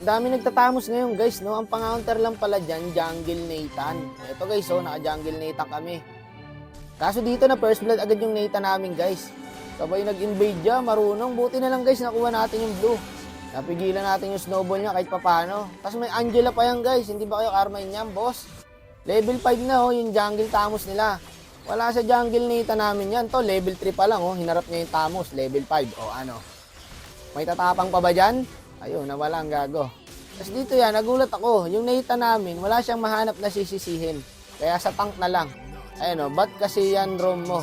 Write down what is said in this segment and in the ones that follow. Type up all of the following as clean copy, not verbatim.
Ang dami nagtatamos ngayon guys, no? Ang pang-counter lang pala dyan, Jungle Nathan. Ito guys, oh, naka-Jungle Nathan kami. Kaso dito na first blood agad yung Nathan namin guys. Sabay nag-invade dyan, marunong. Buti na lang guys, nakuha natin yung blue. Napigilan natin yung snowball niya kahit papano. Tapos may Angela pa yan guys, hindi ba kayo Carmine yan, boss? Level 5 na oh, yung jungle Tamos nila. Wala sa jungle Nathan namin yan. To, level 3 pa lang oh, hinarap niya yung Tamos, level 5. O ano? May tatapang pa ba dyan? Ayun, nawala ang gago. Tapos dito yan, nagulat ako. Yung Nathan namin, wala siyang mahanap na sisisihin. Kaya sa tank na lang. Ayun o, ba't kasi yan roam mo?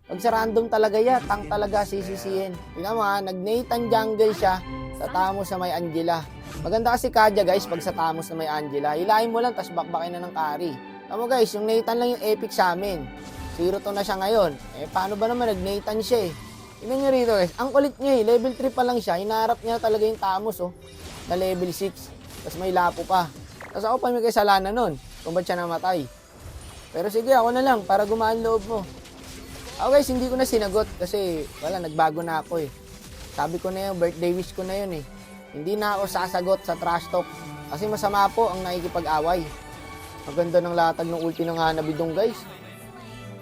Pag sa random talaga yan, tank talaga sisisihin. Tingnan mo ha, nag-Nathan jungle siya sa Tamos na may Angela. Maganda kasi Kadya guys, pag sa Tamos na may Angela. Hilahin mo lang, tapos bakbakin na ng carry. Tama guys, yung Nathan lang yung epic sa amin. 0-2 na siya ngayon. Eh, paano ba naman nag-Nathan siya eh? Tingnan nyo rito guys. Ang kulit niya eh. Level 3 pa lang siya. Hinaharap niya talaga yung Tamos oh. Na level 6. Tapos may lapo pa. Tapos ako pa may kasalanan nun. Kung ba't siya namatay. Pero sige, ako na lang. Para gumaan loob mo. Ako guys, hindi ko na sinagot. Kasi wala, nagbago na ako eh. Sabi ko na yun, birthday wish ko na yun eh. Hindi na ako sasagot sa trash talk. Kasi masama po ang nakikipag-away. Maganda ng latag ng ulti ng Hanabidong guys.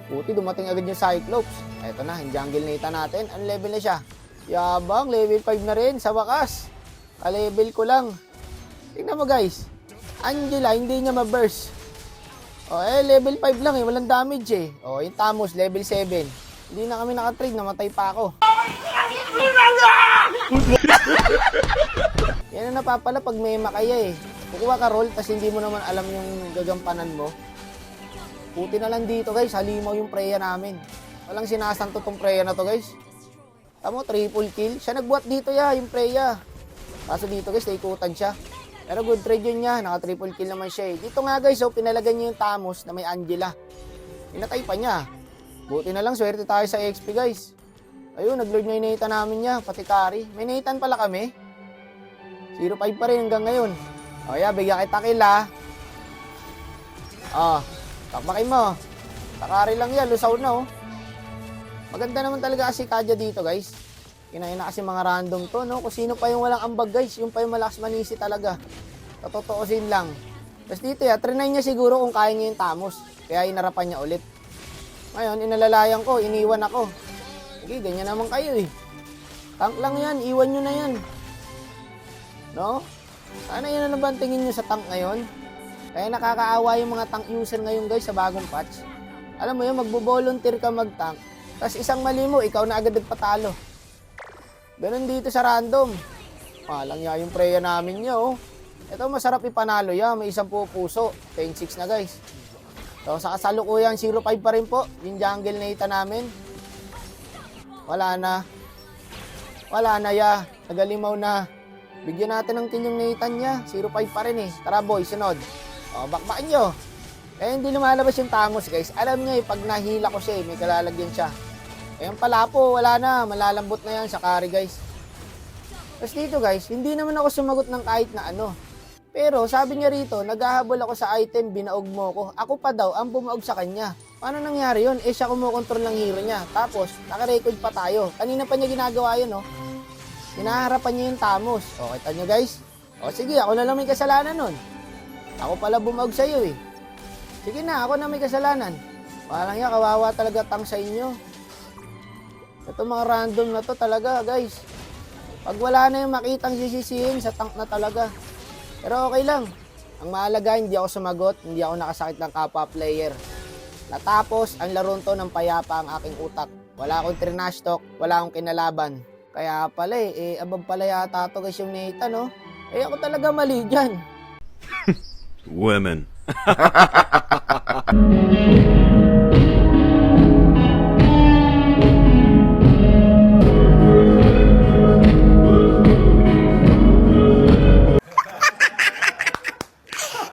Puti, dumating agad yung Cyclops. Eto na, yung jungle Nathan natin. Ang level na siya? Yabang, level 5 na rin. Sa wakas. Ka-level ko lang. Tingnan mo guys. Angela, hindi niya ma-burst. O level 5 lang eh. Walang damage eh. O, yung Tamos, level 7. Hindi na kami nakatrade. Namatay pa ako. Yan ang napapala pag may makaya eh. Kukuha ka roll, tas hindi mo naman alam yung gagampanan mo. Puti na lang dito guys, halimaw yung Freya namin. Walang sinasanto tong Freya na to guys. Tamo, triple kill. Siya nagbuhat dito ya, yung Freya. Kaso dito guys, naikutan siya. Pero good trade yun niya, naka triple kill naman siya eh. Dito nga guys, so pinalagan niya yung Tamos na may Angela. Pinatay pa niya. Buti na lang, swerte tayo sa XP guys. Ayun, nag-lord na yung Nathan namin niya, pati carry. May Nathan pala kami. 0-5 pa rin hanggang ngayon. O yeah, bigyan kita kill ha. Takbakin mo. Takari lang yan, lusaw na oh. Maganda naman talaga kasi Kadya dito guys. Kinain na kasi mga random to no. Kung sino pa yung walang ambag guys, yung pa yung malakas manisi talaga. Totoosin lang. Tapos dito ya, trinay niya siguro kung kaya niya yung Tamos. Kaya inarapan niya ulit. Ngayon, inalalayan ko, iniwan ako. Sige, ganyan naman kayo eh. Tank lang yan, iwan nyo na yan. No? Sana yun na ba ang tingin nyo sa tank ngayon? Kaya nakakaawa yung mga tank user ngayon guys sa bagong patch. Alam mo yun, magbo-volunteer ka mag-tank. Tapos isang mali mo, ikaw na agad nagpatalo. Ganun dito sa random. Malang ya yung Freya namin niya oh. Ito masarap ipanalo ya, may isang puso. 10-6 na guys. So sa kasalukuyan, 0-5 pa rin po. Yung jungle Nathan namin. Wala na. Wala na ya. Nagalimaw na. Bigyan natin ng kill yung Nathan niya. 0-5 pa rin eh. Tara boy, sunod. O, bakbakin nyo. Eh, hindi lumalabas yung Tamos, guys. Alam niya eh, pag nahila ko siya eh, may kalalagyan siya. Eh, yung pala po, wala na. Malalambot na yan sa carry, guys. Tapos dito, guys, hindi naman ako sumagot ng kahit na ano. Pero, sabi niya rito, naghahabol ako sa item, binaog mo ko. Ako pa daw, ang bumaog sa kanya. Paano nangyari yun? Eh, siya kumukontrol ng hero niya. Tapos, nakarecord pa tayo. Kanina pa niya ginagawa yun, no? Hinaharapan niya yung Tamos. O, kita nyo, guys? O, sige, ako na lang may kasalanan nun. Ako pala bumaog sa'yo eh. Sige na, ako na may kasalanan. Parang yan, kawawa talaga tank sa inyo. Ito mga random na to talaga guys. Pag wala na yung makitang sisisihin, sa tank na talaga. Pero okay lang. Ang mahalaga, hindi ako sumagot, hindi ako nakasakit ng kapwa player. Natapos ang laro to ng payapa ang aking utak. Wala akong trinash talk, wala akong kinalaban. Kaya pala abang pala yata to guys yung Nathan no. Eh ako talaga mali dyan. Women.